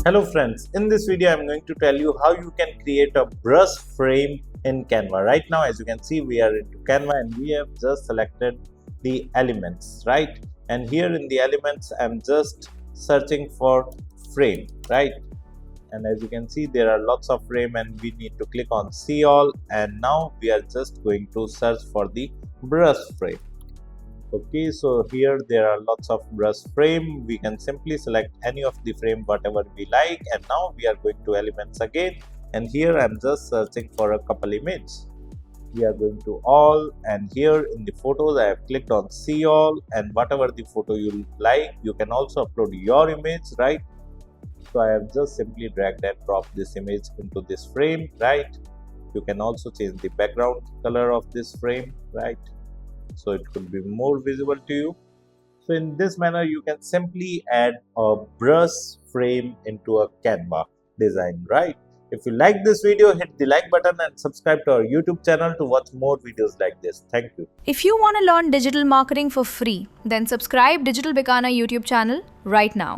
Hello friends, in this video I'm going to tell you how you can create a brush frame in Canva. Right now, as you can see, we are into Canva and we have just selected the elements, right? And here in the elements I'm just searching for frame, right? And as you can see, there are lots of frame and we need to click on see all, and now we are just going to search for the brush frame. Okay, so here there are lots of brush frame. We can simply select any of the frame whatever we like, and now we are going to elements again, and here I'm just searching for a couple images. We are going to all, and here in the photos I have clicked on see all, and whatever the photo you like, you can also upload your image, right? So I have just simply dragged and dropped this image into this frame, right? You can also change the background color of this frame, right? So it could be more visible to you. So in this manner you can simply add a brush frame into a Canva design, right? If you like this video, hit the like button and subscribe to our YouTube channel to watch more videos like this. Thank you. If you want to learn digital marketing for free, then subscribe Digital Bikana YouTube channel right now.